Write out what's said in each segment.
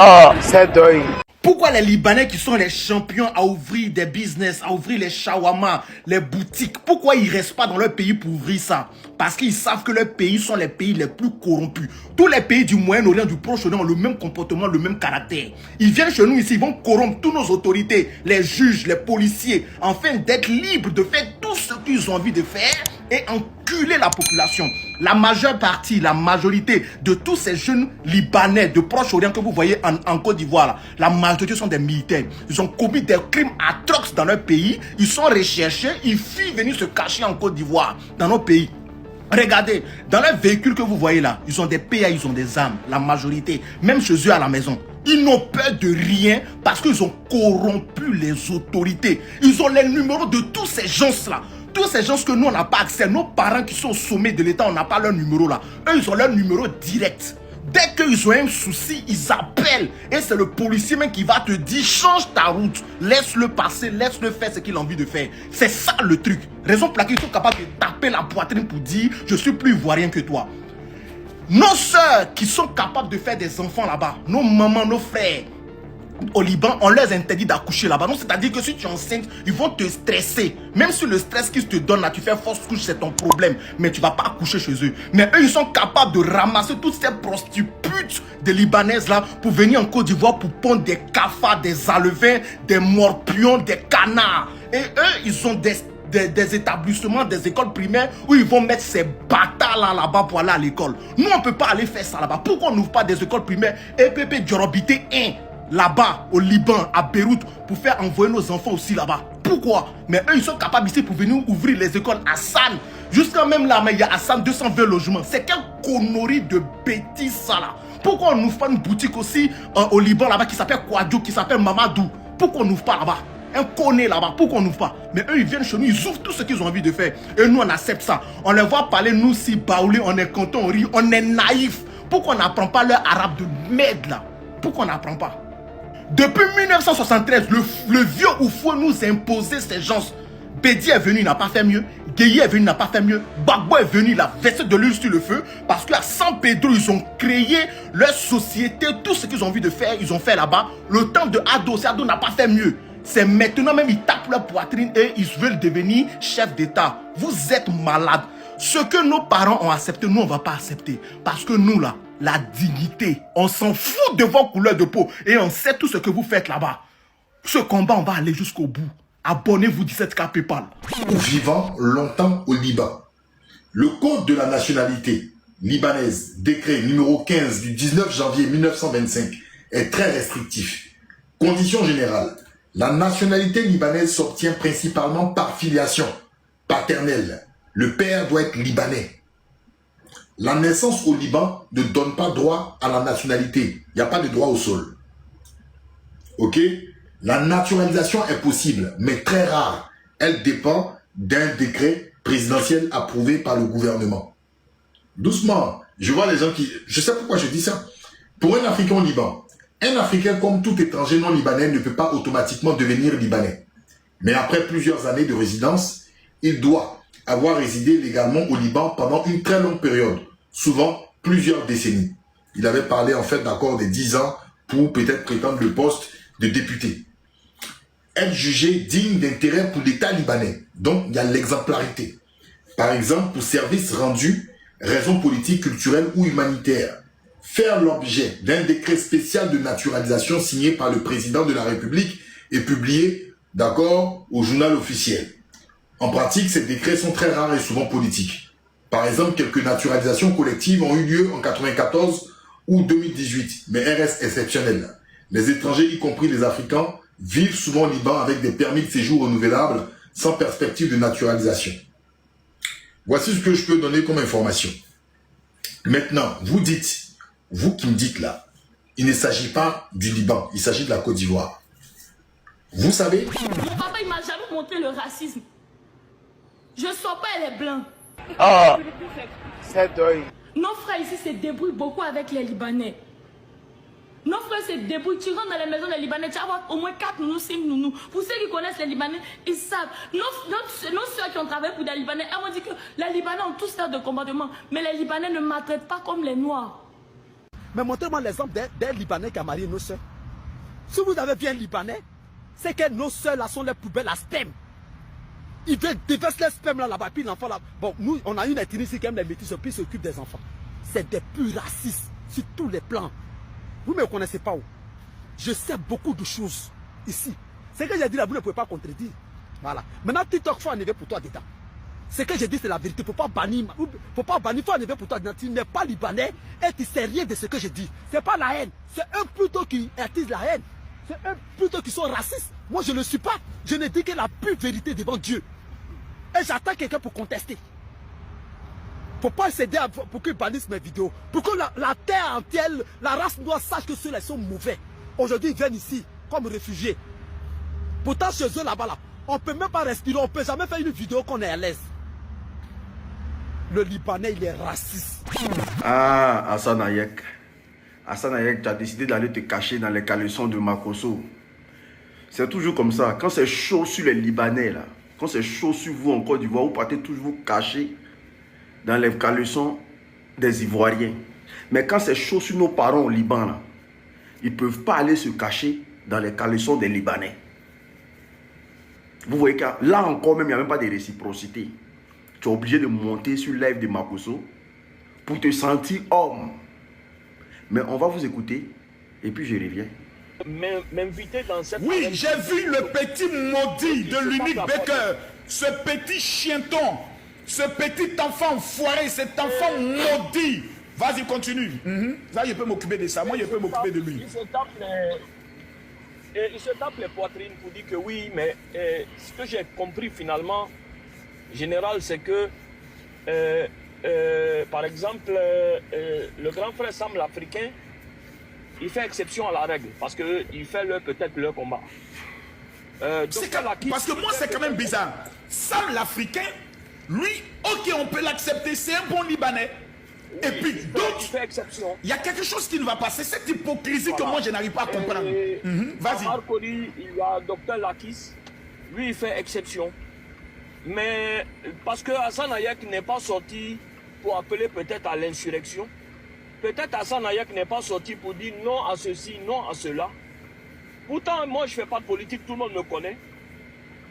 Oh, c'est dingue. Pourquoi les Libanais qui sont les champions à ouvrir des business, à ouvrir les shawarma, les boutiques, pourquoi ils ne restent pas dans leur pays pour ouvrir ça? Parce qu'ils savent que leurs pays sont les pays les plus corrompus. Tous les pays du Moyen-Orient, du Proche-Orient ont le même comportement, le même caractère. Ils viennent chez nous ici, ils vont corrompre toutes nos autorités, les juges, les policiers, afin d'être libres de faire tout ce qu'ils ont envie de faire et enculer la population. La majeure partie, la majorité de tous ces jeunes Libanais de Proche-Orient que vous voyez en Côte d'Ivoire, la majorité sont des militaires. Ils ont commis des crimes atroces dans leur pays. Ils sont recherchés, ils fuient venir se cacher en Côte d'Ivoire, dans nos pays. Regardez, dans les véhicules que vous voyez là, ils ont des PA, ils ont des armes, la majorité, même chez eux à la maison. Ils n'ont peur de rien parce qu'ils ont corrompu les autorités. Ils ont les numéros de tous ces gens-là. Tous ces gens que nous, on n'a pas accès, nos parents qui sont au sommet de l'État, on n'a pas leur numéro là. Eux, ils ont leur numéro direct. Dès qu'ils ont un souci, ils appellent. Et c'est le policier même qui va te dire, change ta route. Laisse-le passer, laisse-le faire ce qu'il a envie de faire. C'est ça le truc. Raison pour laquelle ils sont capables de taper la poitrine pour dire, je suis plus ivoirien que toi. Nos soeurs qui sont capables de faire des enfants là-bas, nos mamans, nos frères, au Liban, on leur interdit d'accoucher là-bas. Donc, c'est-à-dire que si tu es enceinte, ils vont te stresser. Même si le stress qu'ils te donnent là, tu fais fausse couche, c'est ton problème. Mais tu ne vas pas accoucher chez eux. Mais eux, ils sont capables de ramasser toutes ces prostituées des Libanaises là pour venir en Côte d'Ivoire pour pondre des cafards, des alevins, des morpions, des canards. Et eux, ils ont des établissements, des écoles primaires où ils vont mettre ces bâtards là-bas pour aller à l'école. Nous, on ne peut pas aller faire ça là-bas. Pourquoi on n'ouvre pas des écoles primaires EPP Djorobité 1 là-bas au Liban, à Beyrouth, pour faire envoyer nos enfants aussi là-bas? Pourquoi? Mais eux, ils sont capables ici pour venir ouvrir les écoles à Hassan. Jusqu'à même là, mais il y a Hassan 220 logements. C'est quelle connerie de bêtises ça là? Pourquoi on n'ouvre pas une boutique aussi au Liban là-bas qui s'appelle Kouadjo, qui s'appelle Mamadou? Pourquoi on n'ouvre pas là-bas? Un connaît là-bas, pourquoi on n'ouvre pas? Mais eux, ils viennent chez nous, ils ouvrent tout ce qu'ils ont envie de faire. Et nous, on accepte ça. On les voit parler, nous, si baoulés, on est content, on rit, on est naïf. Pourquoi on n'apprend pas leur arabe de merde là? Pourquoi on n'apprend pas? Depuis 1973, le vieux Oufou nous imposait ces gens. Bédi est venu, il n'a pas fait mieux. Gueye est venu, il n'a pas fait mieux. Bagbo est venu, il a versé de l'huile sur le feu. Parce qu'à San Pedro, ils ont créé leur société. Tout ce qu'ils ont envie de faire, ils ont fait là-bas. Le temps de Ado, Ado n'a pas fait mieux. C'est maintenant même, ils tapent leur poitrine et ils veulent devenir chef d'État. Vous êtes malades. Ce que nos parents ont accepté, nous, on ne va pas accepter. Parce que nous, là, la dignité, on s'en fout de vos couleurs de peau. Et on sait tout ce que vous faites là-bas. Ce combat, on va aller jusqu'au bout. Abonnez-vous 17K PayPal. Vivant longtemps au Liban. Le code de la nationalité libanaise, décret numéro 15 du 19 janvier 1925, est très restrictif. Condition générale, la nationalité libanaise s'obtient principalement par filiation paternelle. Le père doit être libanais. La naissance au Liban ne donne pas droit à la nationalité. Il n'y a pas de droit au sol. Ok? La naturalisation est possible, mais très rare. Elle dépend d'un décret présidentiel approuvé par le gouvernement. Doucement. Je vois les gens qui... Je sais pourquoi je dis ça. Pour un Africain au Liban, un Africain comme tout étranger non libanais ne peut pas automatiquement devenir libanais. Mais après plusieurs années de résidence, il doit avoir résidé légalement au Liban pendant une très longue période, souvent plusieurs décennies. Il avait parlé en fait d'accord des 10 ans pour peut-être prétendre le poste de député. Être jugé digne d'intérêt pour l'État libanais. Donc il y a l'exemplarité. Par exemple, pour services rendus, raisons politiques, culturelles ou humanitaires. Faire l'objet d'un décret spécial de naturalisation signé par le président de la République et publié, d'accord, au journal officiel. En pratique, ces décrets sont très rares et souvent politiques. Par exemple, quelques naturalisations collectives ont eu lieu en 1994 ou 2018, mais elles restent exceptionnelles. Les étrangers, y compris les Africains, vivent souvent au Liban avec des permis de séjour renouvelables sans perspective de naturalisation. Voici ce que je peux donner comme information. Maintenant, vous dites, vous qui me dites là, il ne s'agit pas du Liban, il s'agit de la Côte d'Ivoire. Vous savez? Mon papa, il m'a jamais montré le racisme. Je ne sors pas, elle est blanche. Oh, c'est dingue. Nos frères ici se débrouillent beaucoup avec les Libanais. Nos frères se débrouillent. Tu rentres dans les maisons des Libanais, tu vas avoir au moins 4 nounous, 5 nounous. Pour ceux qui connaissent les Libanais, ils savent. Nos soeurs qui ont travaillé pour des Libanais, elles m'ont dit que les Libanais ont tous l'air de comportement. Mais les Libanais ne maltraitent pas comme les Noirs. Mais montrez-moi l'exemple d'un Libanais qui a marié nos soeurs. Si vous avez vu un Libanais, c'est que nos soeurs là sont les plus belles à sperme. Ils déversent les sperme là-bas, puis l'enfant là. Bon, nous, on a une ethnie ici qui aime les métis, puis s'occupe des enfants. C'est des plus racistes sur tous les plans. Vous ne me connaissez pas où? Je sais beaucoup de choses ici. Ce que j'ai dit là, vous ne pouvez pas contredire. Voilà. Maintenant, TikTok, il faut enlever pour toi dedans. Ce que j'ai dit, c'est la vérité. Il ne faut pas bannir. Il ne faut enlever pour toi dedans. Tu n'es pas libanais et tu ne sais rien de ce que je dis. Ce n'est pas la haine. C'est eux plutôt qui attisent la haine. C'est eux plutôt qui sont racistes. Moi, je ne le suis pas. Je ne dis que la pure vérité devant Dieu. Et j'attends quelqu'un pour contester. Il ne faut pas céder pour qu'ils bannissent mes vidéos. Pour que la terre entière, la race noire sache que ceux-là sont mauvais. Aujourd'hui, ils viennent ici comme réfugiés. Pourtant, chez eux là-bas, là, on ne peut même pas respirer. On ne peut jamais faire une vidéo qu'on est à l'aise. Le Libanais, il est raciste. Ah, Hassan Hayek. Hassan Hayek, tu as décidé d'aller te cacher dans les caleçons de Makosso. C'est toujours comme ça. Quand c'est chaud sur les Libanais, là, quand c'est chaud sur vous en Côte d'Ivoire, vous partez toujours vous cacher dans les caleçons des Ivoiriens. Mais quand c'est chaud sur nos parents au Liban, là, ils ne peuvent pas aller se cacher dans les caleçons des Libanais. Vous voyez que là encore même, il n'y a même pas de réciprocité. Tu es obligé de monter sur live de Makosso pour te sentir homme. Mais on va vous écouter et puis je reviens. M'inviter dans cette... Oui, j'ai vu le petit maudit de l'unique Baker, ce petit chienton, ce petit enfant foiré, cet enfant maudit. Vas-y, continue. Là, je peux m'occuper de ça. Moi, je peux m'occuper de lui. Il se tape les poitrines pour dire que oui, mais ce que j'ai compris finalement, général, c'est que, par exemple, le grand frère Sam l'Africain, il fait exception à la règle, parce qu'il fait peut-être leur combat. Parce que moi, c'est quand même bizarre. Sam l'Africain, lui, ok, on peut l'accepter, c'est un bon Libanais. Oui, et puis d'autres, il y a quelque chose qui ne va pas. C'est cette hypocrisie que moi, je n'arrive pas à comprendre. Vas-y. Il y a Dr Lakis, lui, il fait exception. Mais parce que Hassan Hayek n'est pas sorti pour appeler peut-être à l'insurrection. Peut-être Hassan Hayek n'est pas sorti pour dire non à ceci, non à cela. Pourtant, moi, je ne fais pas de politique, tout le monde me connaît.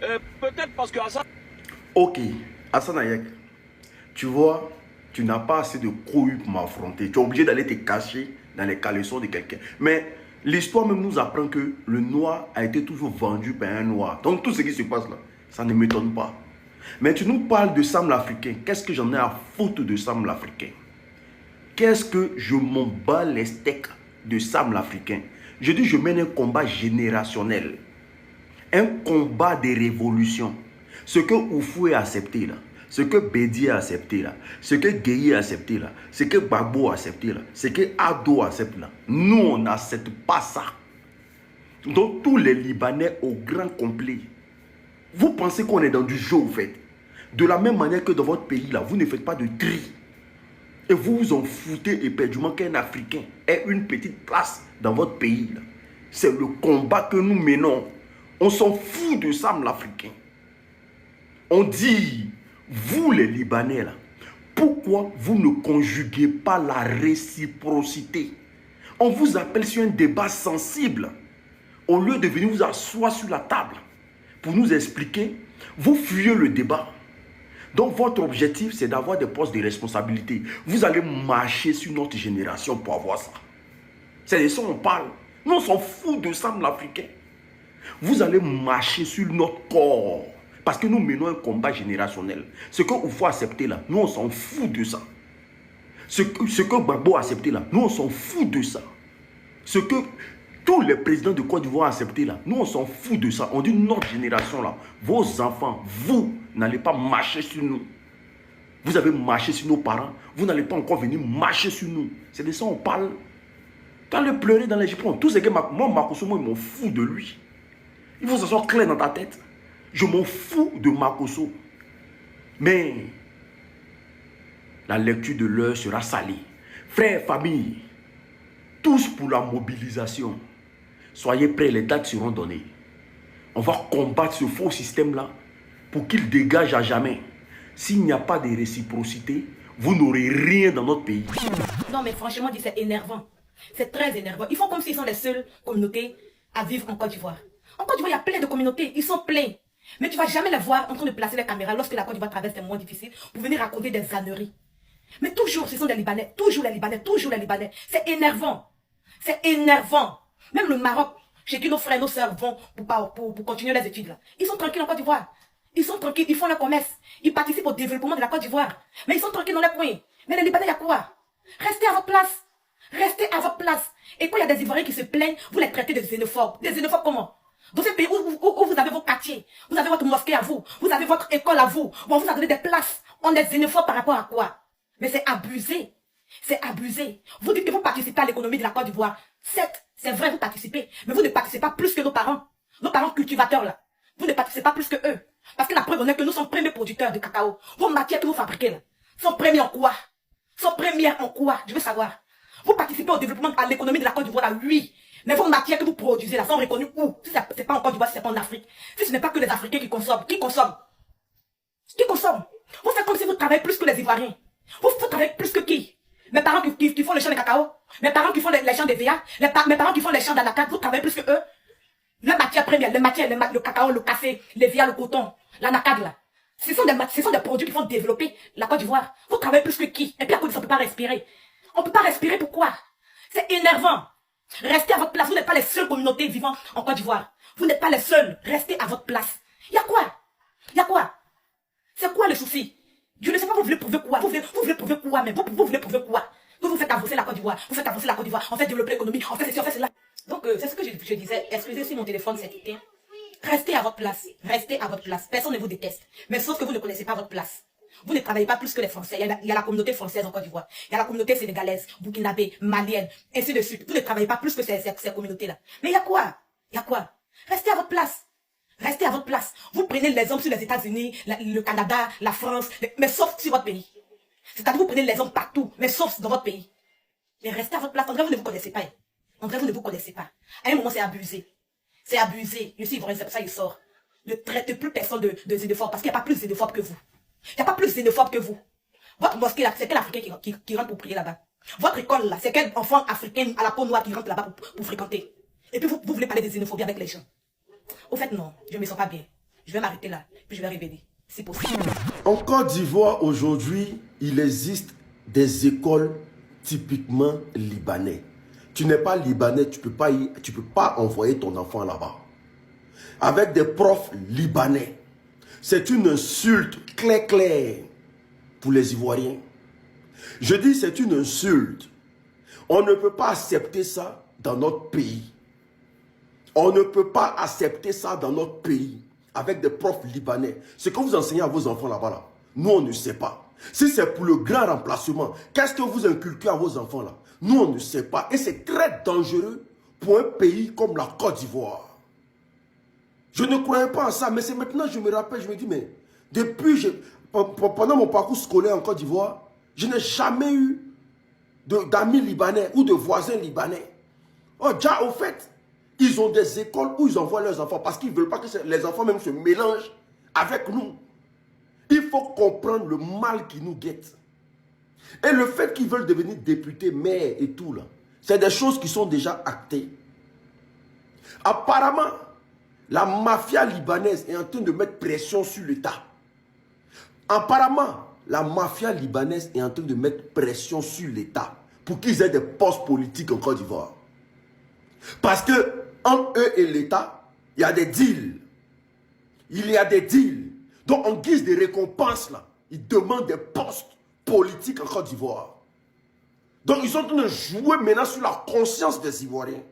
Peut-être parce que Hassan... Ok, Hassan Hayek, tu vois, tu n'as pas assez de courage pour m'affronter. Tu es obligé d'aller te cacher dans les caleçons de quelqu'un. Mais l'histoire même nous apprend que le noir a été toujours vendu par un noir. Donc tout ce qui se passe là, ça ne m'étonne pas. Mais tu nous parles de Sam l'Africain. Qu'est-ce que j'en ai à foutre de Sam l'Africain? Qu'est-ce que je m'en bats les steaks de Sam l'Africain? Je dis je mène un combat générationnel. Un combat de révolution. Ce que Oufoué a accepté là. Ce que Bédi a accepté là. Ce que Gueye a accepté là. Ce que Babo a accepté là. Ce que Ado accepte là. Nous on n'accepte pas ça. Donc tous les Libanais au grand complet. Vous pensez qu'on est dans du jeu, au fait. De la même manière que dans votre pays, là, vous ne faites pas de tri. Et vous vous en foutez éperdument qu'un Africain ait une petite place dans votre pays. C'est le combat que nous menons. On s'en fout de Sam l'Africain. On dit, vous les Libanais, là, pourquoi vous ne conjuguez pas la réciprocité? On vous appelle sur un débat sensible. Au lieu de venir vous asseoir sur la table pour nous expliquer, vous fuyez le débat. Donc votre objectif, c'est d'avoir des postes de responsabilité. Vous allez marcher sur notre génération pour avoir ça. C'est de ça qu'on parle. Nous, on s'en fout de Sam l'Africain. Vous allez marcher sur notre corps. Parce que nous menons un combat générationnel. Ce qu'il faut accepter là, nous, on s'en fout de ça. Ce que Babo a accepté là, nous, on s'en fout de ça. Ce que tous les présidents de Côte d'Ivoire ont accepté là, nous, on s'en fout de ça. On dit notre génération là, vos enfants, vous n'allez pas marcher sur nous. Vous avez marché sur nos parents, vous n'allez pas encore venir marcher sur nous. C'est de ça qu'on parle. Tu allais pleurer dans les Égyptiens. Tout ce que moi, Makosso, moi, je m'en fous de lui. Il faut que ça soit clair dans ta tête. Je m'en fous de Makosso. Mais la lecture de l'heure sera salée. Frères, famille, tous pour la mobilisation. Soyez prêts, les dates seront données. On va combattre ce faux système-là pour qu'il dégage à jamais. S'il n'y a pas de réciprocité, vous n'aurez rien dans notre pays. Non mais franchement, c'est énervant. C'est très énervant. Ils font comme s'ils sont les seules communautés à vivre en Côte d'Ivoire. En Côte d'Ivoire, il y a plein de communautés. Ils sont pleins. Mais tu ne vas jamais les voir en train de placer les caméras lorsque la Côte d'Ivoire traverse des moments difficiles pour venir raconter des âneries. Mais toujours, ce sont des Libanais. Toujours les Libanais. Toujours les Libanais. C'est énervant. C'est énervant. Même le Maroc, chez qui nos frères et nos sœurs vont pour continuer les études là. Ils sont tranquilles en Côte d'Ivoire. Ils sont tranquilles, ils font leur commerce. Ils participent au développement de la Côte d'Ivoire. Mais ils sont tranquilles dans les coins. Mais les Libanais, il y a quoi? Restez à votre place. Restez à votre place. Et quand il y a des Ivoiriens qui se plaignent, vous les traitez de xénophobes. Des xénophobes comment? Dans ce pays où vous avez vos quartiers, vous avez votre mosquée à vous, vous avez votre école à vous, on vous a donné des places. On est xénophobe par rapport à quoi? Mais c'est abusé. C'est abusé. Vous dites que vous participez à l'économie de la Côte d'Ivoire. Certes, c'est vrai, vous participez. Mais vous ne participez pas plus que nos parents. Nos parents cultivateurs là. Vous ne participez pas plus que eux. Parce que la preuve en est que nous sommes premiers producteurs de cacao. Vos matières que vous fabriquez là sont premières en quoi? Sont premières en quoi? Je veux savoir. Vous participez au développement, à l'économie de la Côte d'Ivoire là, oui. Mais vos matières que vous produisez là sont reconnues où? Si c'est pas en Côte d'Ivoire, si c'est pas en Afrique. Si ce n'est pas que les Africains qui consomment. Qui consomment? Qui consomment? Vous faites comme si vous travaillez plus que les Ivoiriens. Vous travaillez plus que qui? Mes parents qui font les champs de cacao, mes parents qui font les champs de VA, mes parents qui font les champs d'anacarde, vous travaillez plus que eux. Les matières premières, le cacao, le café, les VA, le coton, l'anacarde là. Ce sont des produits qui vont développer la Côte d'Ivoire. Vous travaillez plus que qui? Et puis à cause de ça, on ne peut pas respirer. On ne peut pas respirer, pourquoi? C'est énervant. Restez à votre place. Vous n'êtes pas les seules communautés vivant en Côte d'Ivoire. Vous n'êtes pas les seuls. Restez à votre place. Il y a quoi? Il y a quoi? C'est quoi le souci? Je ne sais pas, vous voulez prouver quoi? Vous voulez prouver quoi? Mais vous voulez prouver quoi? Que vous faites avancer la Côte d'Ivoire. Vous faites avancer la Côte d'Ivoire. On fait développer l'économie. On fait ceci, on fait cela. Donc, c'est ce que je disais. Excusez si mon téléphone s'est éteint. Restez à votre place. Restez à votre place. Personne ne vous déteste. Mais sauf que vous ne connaissez pas votre place. Vous ne travaillez pas plus que les Français. Il y a la communauté française en Côte d'Ivoire. Il y a la communauté sénégalaise, burkinabé, malienne, ainsi de suite. Vous ne travaillez pas plus que ces communautés-là. Mais il y a quoi? Il y a quoi? Restez à votre place. Restez à votre place. Vous prenez l'exemple sur les États-Unis, le Canada, la France, mais sauf sur votre pays. C'est-à-dire vous prenez l'exemple partout, mais sauf dans votre pays. Mais restez à votre place. En vrai, vous ne vous connaissez pas. En vrai, vous ne vous connaissez pas. À un moment, c'est abusé. C'est abusé. Je suis ivoirien, c'est pour ça qu'il sort. Ne traitez plus personne de xénophobe, parce qu'il n'y a pas plus xénophobe que vous. Il n'y a pas plus xénophobe que vous. Votre mosquée là, c'est quel Africain qui rentre pour prier là-bas? Votre école là, c'est quel enfant africain à la peau noire qui rentre là-bas pour fréquenter? Et puis vous voulez parler de xénophobie avec les gens? Au fait, non, je ne me sens pas bien. Je vais m'arrêter là, puis je vais révéler, si possible. En Côte d'Ivoire, aujourd'hui, il existe des écoles typiquement libanais. Tu n'es pas libanais, tu peux pas envoyer ton enfant là-bas. Avec des profs libanais. C'est une insulte claire pour les Ivoiriens. Je dis c'est une insulte. On ne peut pas accepter ça dans notre pays. On ne peut pas accepter ça dans notre pays avec des profs libanais. Ce que vous enseignez à vos enfants là-bas, là, nous on ne sait pas. Si c'est pour le grand remplacement, qu'est-ce que vous inculquez à vos enfants là? Nous on ne sait pas. Et c'est très dangereux pour un pays comme la Côte d'Ivoire. Je ne croyais pas en ça, mais c'est maintenant je me rappelle, je me dis, mais depuis, pendant mon parcours scolaire en Côte d'Ivoire, je n'ai jamais eu d'amis libanais ou de voisins libanais. Oh, déjà, au fait, ils ont des écoles où ils envoient leurs enfants parce qu'ils ne veulent pas que les enfants même se mélangent avec nous. Il faut comprendre le mal qui nous guette. Et le fait qu'ils veulent devenir députés, maires et tout, là, c'est des choses qui sont déjà actées. Apparemment, la mafia libanaise est en train de mettre pression sur l'État. Apparemment, la mafia libanaise est en train de mettre pression sur l'État pour qu'ils aient des postes politiques en Côte d'Ivoire. Parce que entre eux et l'État, il y a des deals. Il y a des deals. Donc, en guise de récompense, là, ils demandent des postes politiques en Côte d'Ivoire. Donc, ils sont en train de jouer maintenant sur la conscience des Ivoiriens.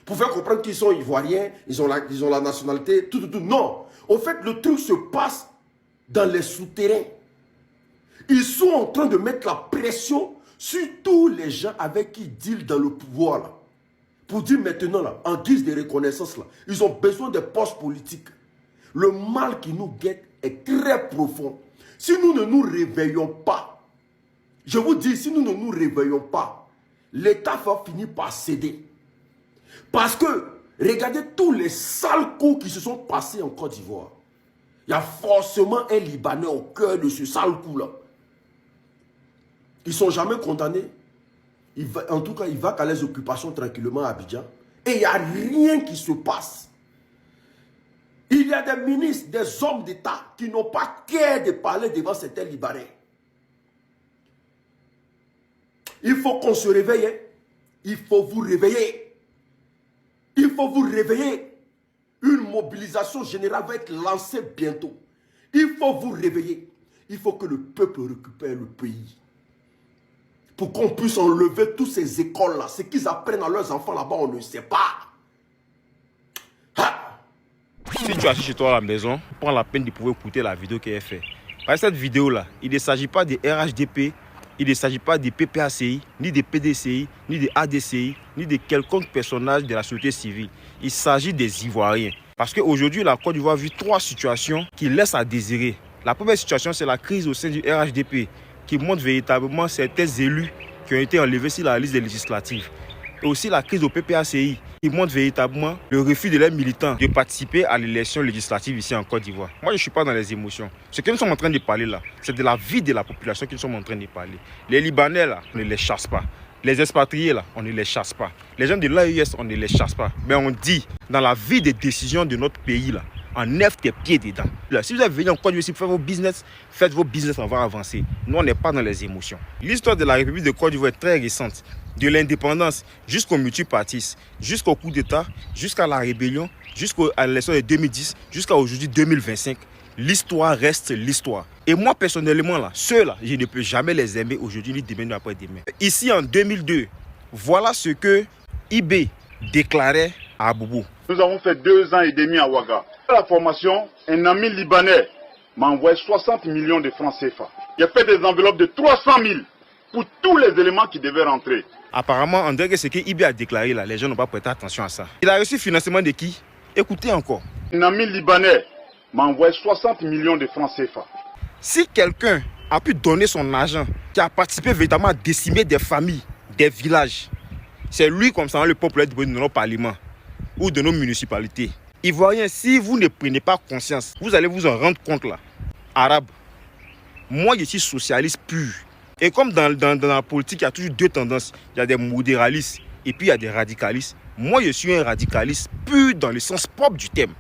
Pour faire comprendre qu'ils sont Ivoiriens, ils ont la nationalité, tout. Non. Au fait, le truc se passe dans les souterrains. Ils sont en train de mettre la pression sur tous les gens avec qui ils dealent dans le pouvoir. Là. Pour dire maintenant, là, en guise de reconnaissance, là, ils ont besoin de postes politiques. Le mal qui nous guette est très profond. Si nous ne nous réveillons pas, je vous dis, si nous ne nous réveillons pas, l'État va finir par céder. Parce que, regardez tous les sales coups qui se sont passés en Côte d'Ivoire. Il y a forcément un Libanais au cœur de ce sale coup-là. Ils ne sont jamais condamnés. en tout cas, il va qu'à les occupations tranquillement à Abidjan. Et il n'y a rien qui se passe. Il y a des ministres, des hommes d'État qui n'ont pas cœur de parler devant certains Libanais. Il faut qu'on se réveille. Il faut vous réveiller. Il faut vous réveiller. Une mobilisation générale va être lancée bientôt. Il faut vous réveiller. Il faut que le peuple récupère le pays. Pour qu'on puisse enlever toutes ces écoles-là. Ce qu'ils apprennent à leurs enfants là-bas, on ne sait pas. Ha! Si tu es assis chez toi à la maison, prends la peine de pouvoir écouter la vidéo qui est faite. Parce que cette vidéo-là, il ne s'agit pas de RHDP, il ne s'agit pas de PPACI, ni de PDCI, ni de ADCI, ni de quelconque personnage de la société civile. Il s'agit des Ivoiriens. Parce qu'aujourd'hui, la Côte d'Ivoire vit 3 situations qui laissent à désirer. La première situation, c'est la crise au sein du RHDP, qui montre véritablement certains élus qui ont été enlevés sur la liste des législatives. Et aussi la crise au PPACI, qui montre véritablement le refus de leurs militants de participer à l'élection législative ici en Côte d'Ivoire. Moi, je ne suis pas dans les émotions. Ce que nous sommes en train de parler là, c'est de la vie de la population que nous sommes en train de parler. Les Libanais là, on ne les chasse pas. Les expatriés là, on ne les chasse pas. Les gens de l'AES, on ne les chasse pas. Mais on dit, dans la vie des décisions de notre pays là, enlève tes pieds dedans. Là, si vous êtes venu en Côte d'Ivoire pour faire faites vos business, on va avancer. Nous, on n'est pas dans les émotions. L'histoire de la République de Côte d'Ivoire est très récente. De l'indépendance jusqu'au multipartisme, jusqu'au coup d'État, jusqu'à la rébellion, jusqu'à l'élection de 2010, jusqu'à aujourd'hui 2025. L'histoire reste l'histoire. Et moi, personnellement, là, ceux-là, je ne peux jamais les aimer aujourd'hui, ni demain, ni après-demain. Ici, en 2002, voilà ce que IB déclarait à Aboubou. Nous avons fait 2 ans et demi à Ouaga. À la formation, un ami libanais m'a envoyé 60 millions de francs CFA. J'ai fait des enveloppes de 300 000 pour tous les éléments qui devaient rentrer. Apparemment, on dirait que ce que IB a déclaré là, les gens n'ont pas prêté attention à ça. Il a reçu financement de qui? Écoutez encore. Un ami libanais m'a envoyé 60 millions de francs CFA. Si quelqu'un a pu donner son argent, qui a participé véritablement à décimer des familles, des villages, c'est lui comme ça, le peuple de nos parlements ou de nos municipalités. Ivoiriens, si vous ne prenez pas conscience, vous allez vous en rendre compte là. Arabe, moi je suis socialiste pur. Et comme dans la politique, il y a toujours 2 tendances. Il y a des modéralistes et puis il y a des radicalistes. Moi, je suis un radicaliste pur dans le sens propre du terme.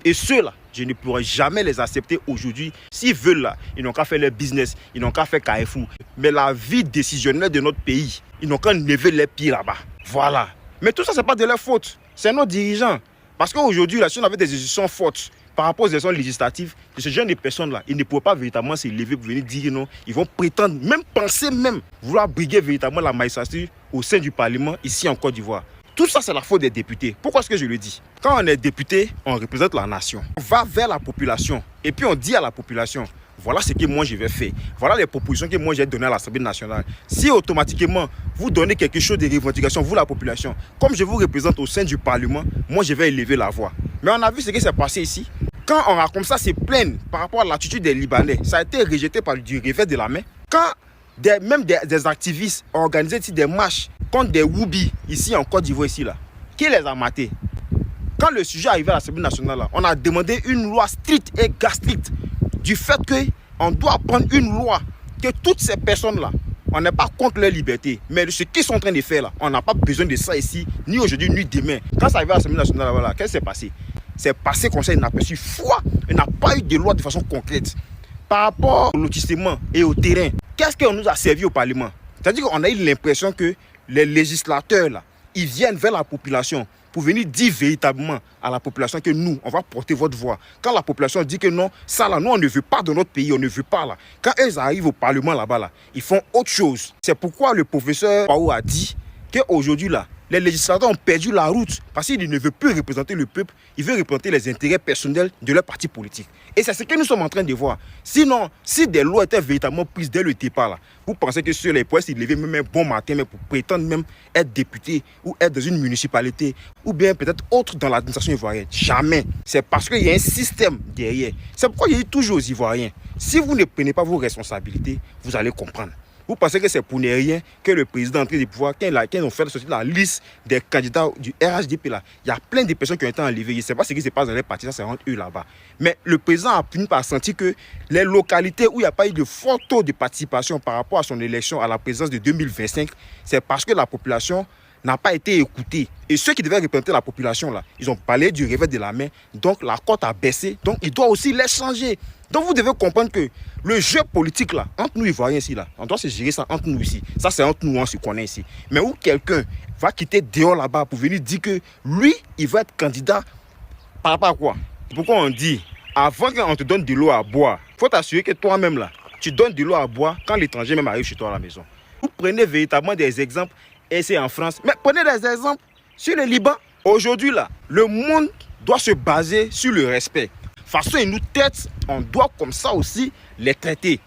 Et ceux-là, je ne pourrai jamais les accepter aujourd'hui. S'ils veulent là, ils n'ont qu'à faire leur business, ils n'ont qu'à faire Carrefour. Mais la vie décisionnelle de notre pays, ils n'ont qu'à lever les pieds là-bas. Voilà. Mais tout ça, ce n'est pas de leur faute. C'est nos dirigeants. Parce qu'aujourd'hui, là, si on avait des décisions fortes par rapport aux élections législatives, ce genre de personnes-là, ils ne pourraient pas véritablement se lever pour venir dire non. Ils vont prétendre, même penser même, vouloir briguer véritablement la magistrature au sein du Parlement ici en Côte d'Ivoire. Tout ça, c'est la faute des députés. Pourquoi est-ce que je le dis? Quand on est député, on représente la nation. On va vers la population et puis on dit à la population, voilà ce que moi je vais faire. Voilà les propositions que moi j'ai données à l'Assemblée nationale. Si automatiquement vous donnez quelque chose de revendication, vous la population, comme je vous représente au sein du Parlement, moi je vais élever la voix. Mais on a vu ce qui s'est passé ici. Quand on a comme ça se plaindre par rapport à l'attitude des Libanais, ça a été rejeté par du revers de la main. Quand même des activistes ont organisé des marches contre des Woubi ici en Côte d'Ivoire ici là, qui les a matés? Quand le sujet est arrivé à l'Assemblée nationale, là, on a demandé une loi stricte et stricte du fait qu'on doit prendre une loi que toutes ces personnes-là, on n'est pas contre leur liberté. Mais ce qu'ils sont en train de faire là, on n'a pas besoin de ça ici, ni aujourd'hui, ni demain. Quand ça arrive à l'Assemblée nationale, voilà, qu'est-ce qui s'est passé? C'est passé comme ça, il n'a pas su foi, il n'a pas eu de loi de façon concrète. Par rapport au lotissement et au terrain, qu'est-ce qu'on nous a servi au Parlement? C'est-à-dire qu'on a eu l'impression que les législateurs là, ils viennent vers la population pour venir dire véritablement à la population que nous, on va porter votre voix. Quand la population dit que non, ça là, nous, on ne veut pas dans notre pays, on ne veut pas là. Quand ils arrivent au Parlement là-bas, là, ils font autre chose. C'est pourquoi le professeur Paou a dit qu'aujourd'hui là, les législateurs ont perdu la route parce qu'ils ne veulent plus représenter le peuple, ils veulent représenter les intérêts personnels de leur parti politique. Et c'est ce que nous sommes en train de voir. Sinon, si des lois étaient véritablement prises dès le départ, là, vous pensez que sur les points, s'ils levaient même un bon matin, mais pour prétendre même être député ou être dans une municipalité ou bien peut-être autre dans l'administration ivoirienne? Jamais. C'est parce qu'il y a un système derrière. C'est pourquoi il y a toujours aux Ivoiriens. Si vous ne prenez pas vos responsabilités, vous allez comprendre. Vous pensez que c'est pour ne rien que le président est entré du pouvoir, quand ils ont fait sortir la liste des candidats du RHDP là, il y a plein de personnes qui ont été enlevées. Je ne sais pas ce qui se passe dans les partis, ça c'est entre eux là-bas. Mais le président a fini par sentir que les localités où il n'y a pas eu de fort taux de participation par rapport à son élection à la présidence de 2025, c'est parce que la population n'a pas été écoutée. Et ceux qui devaient représenter la population là, ils ont parlé du revers de la main, donc la cote a baissé, donc il doit aussi les changer. Donc vous devez comprendre que le jeu politique là, entre nous Ivoiriens ici là, on doit se gérer ça entre nous ici. Ça c'est entre nous, on se connaît ici. Mais où quelqu'un va quitter dehors là-bas pour venir dire que lui, il va être candidat par rapport à quoi? Pourquoi on dit, avant qu'on te donne de l'eau à boire, il faut t'assurer que toi-même là, tu donnes de l'eau à boire quand l'étranger même arrive chez toi à la maison. Vous prenez véritablement des exemples, et c'est en France, mais prenez des exemples sur le Liban. Aujourd'hui là, le monde doit se baser sur le respect. Façon ils nous traitent, on doit comme ça aussi les traiter.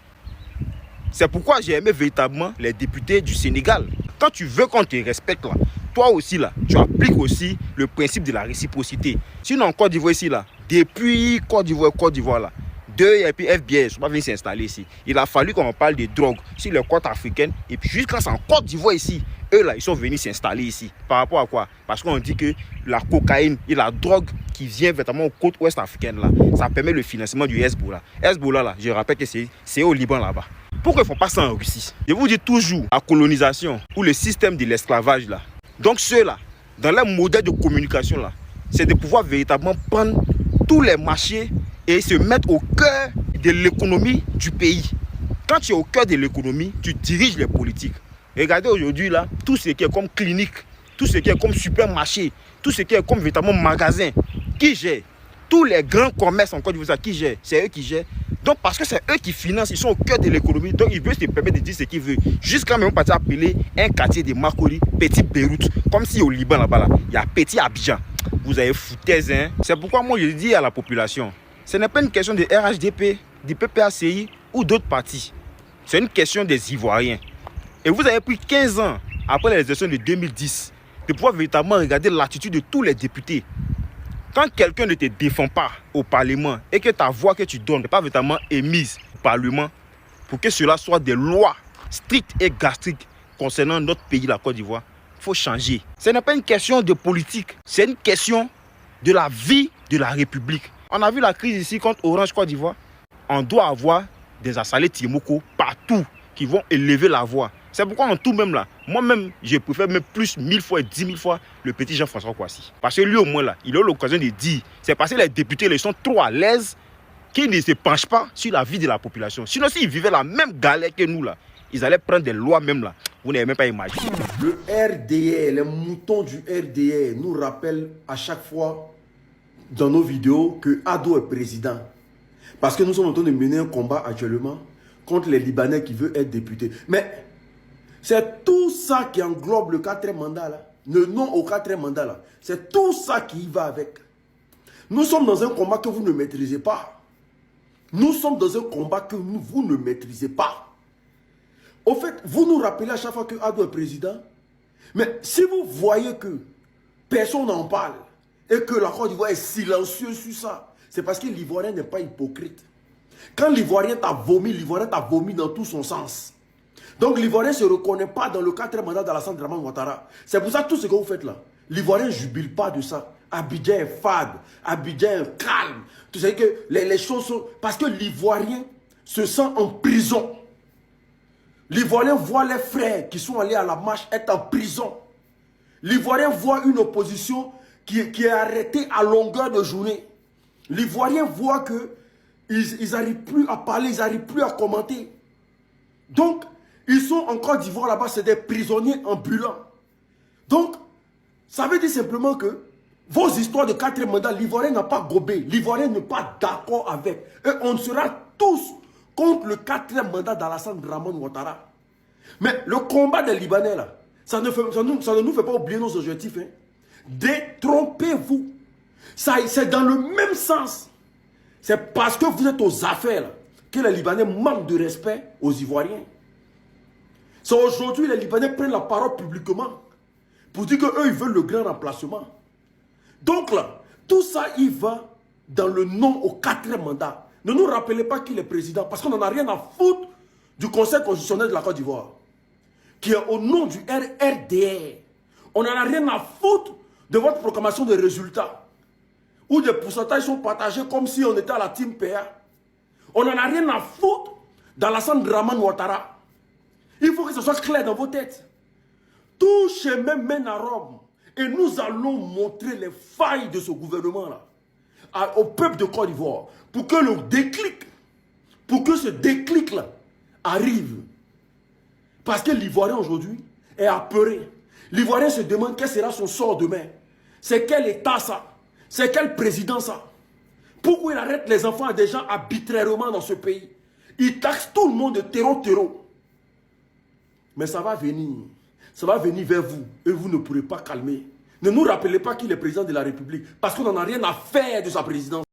C'est pourquoi j'ai aimé véritablement les députés du Sénégal. Quand tu veux qu'on te respecte là, toi aussi là, tu appliques aussi le principe de la réciprocité. Sinon en Côte d'Ivoire ici là, depuis Côte d'Ivoire là, et puis FBI, ils sont pas venus s'installer ici. Il a fallu qu'on parle de drogue sur les côtes africaines et puis jusqu'à en Côte d'Ivoire ici, eux là, ils sont venus s'installer ici. Par rapport à quoi? Parce qu'on dit que la cocaïne et la drogue qui vient vraiment aux côtes ouest africaines là, ça permet le financement du Hezbollah. Hezbollah là, je rappelle que c'est au Liban là-bas. Pourquoi ils font pas ça en Russie? Je vous dis toujours, la colonisation ou le système de l'esclavage là. Donc ceux-là, dans leur modèle de communication là, c'est de pouvoir véritablement prendre tous les marchés et se mettre au cœur de l'économie du pays. Quand tu es au cœur de l'économie, tu diriges les politiques. Regardez aujourd'hui là, tout ce qui est comme clinique, tout ce qui est comme supermarché, tout ce qui est comme véritablement magasin, qui gère? Tous les grands commerces en Côte d'Ivoire, qui gèrent? C'est eux qui gèrent. Donc parce que c'est eux qui financent, ils sont au cœur de l'économie, donc ils veulent se permettre de dire ce qu'ils veulent. Jusqu'à même partir appeler un quartier de Makori, Petit Beyrouth, comme si au Liban là-bas, là, il y a Petit Abidjan. Vous avez foutaise, hein? C'est pourquoi moi je dis à la population, ce n'est pas une question de RHDP, du PPACI ou d'autres partis. C'est une question des Ivoiriens. Et vous avez pris 15 ans après les élections de 2010 de pouvoir véritablement regarder l'attitude de tous les députés. Quand quelqu'un ne te défend pas au Parlement et que ta voix que tu donnes n'est pas véritablement émise au Parlement pour que cela soit des lois strictes et gastriques concernant notre pays, la Côte d'Ivoire, il faut changer. Ce n'est pas une question de politique, c'est une question de la vie de la République. On a vu la crise ici contre Orange Côte d'Ivoire. On doit avoir des assalés Timoko partout qui vont élever la voix. C'est pourquoi en tout même là, moi-même, je préfère même plus 1000 fois et 10 000 fois le petit Jean-François Kouassi. Parce que lui au moins là, il a l'occasion de dire, c'est parce que les députés ils sont trop à l'aise qu'ils ne se penchent pas sur la vie de la population. Sinon s'ils vivaient la même galère que nous là, ils allaient prendre des lois même là. Vous n'avez même pas imaginé. Le RDR, les moutons du RDR nous rappellent à chaque fois dans nos vidéos que Ado est président. Parce que nous sommes en train de mener un combat actuellement contre les Libanais qui veulent être députés. Mais c'est tout ça qui englobe le 4e mandat là. Le non au 4e mandat là. C'est tout ça qui y va avec. Nous sommes dans un combat que vous ne maîtrisez pas. Nous sommes dans un combat que vous ne maîtrisez pas. Au fait, vous nous rappelez à chaque fois que Ado est président. Mais si vous voyez que personne n'en parle et que la Côte d'Ivoire est silencieuse sur ça, c'est parce que l'Ivoirien n'est pas hypocrite. Quand l'Ivoirien t'a vomi dans tout son sens. Donc l'Ivoirien ne se reconnaît pas dans le 4e mandat d'Alassane Dramane Ouattara. C'est pour ça tout ce que vous faites là. L'Ivoirien ne jubile pas de ça. Abidjan est fade, Abidjan est calme. Tu sais que les choses sont... Parce que l'Ivoirien se sent en prison. L'Ivoirien voit les frères qui sont allés à la marche être en prison. L'Ivoirien voit une opposition qui est arrêtée à longueur de journée. L'Ivoirien voit qu'ils n'arrivent plus à parler, ils n'arrivent plus à commenter. Donc, ils sont en Côte d'Ivoire là-bas, c'est des prisonniers ambulants. Donc, ça veut dire simplement que vos histoires de 4e mandat, l'Ivoirien n'a pas gobé. L'Ivoirien n'est pas d'accord avec. Et on sera tous contre le 4e mandat d'Alassane Dramane Ouattara. Mais le combat des Libanais là, ça ne nous fait pas oublier nos objectifs. Hein. Détrompez-vous. C'est dans le même sens. C'est parce que vous êtes aux affaires là, que les Libanais manquent de respect aux Ivoiriens. C'est aujourd'hui les Libanais prennent la parole publiquement pour dire qu'eux ils veulent le grand remplacement. Donc là, tout ça il va dans le non au 4e mandat. Ne nous rappelez pas qu'il est président parce qu'on n'en a rien à foutre du Conseil constitutionnel de la Côte d'Ivoire, qui est au nom du RRDR. On n'en a rien à foutre de votre proclamation de résultats, où des pourcentages sont partagés comme si on était à la team PA. On n'en a rien à foutre dans l'Assane Draman Ouattara. Il faut que ce soit clair dans vos têtes. Tout chemin mène à Rome. Et nous allons montrer les failles de ce gouvernement-là au peuple de Côte d'Ivoire pour que le déclic, pour que ce déclic-là arrive. Parce que l'Ivoirien aujourd'hui est apeuré. L'Ivoirien se demande quel sera son sort demain. C'est quel État ça? C'est quel président ça? Pourquoi il arrête les enfants des gens arbitrairement dans ce pays? Il taxe tout le monde de terreau. Mais ça va venir. Ça va venir vers vous et vous ne pourrez pas calmer. Ne nous rappelez pas qu'il est président de la République parce qu'on n'en a rien à faire de sa présidence.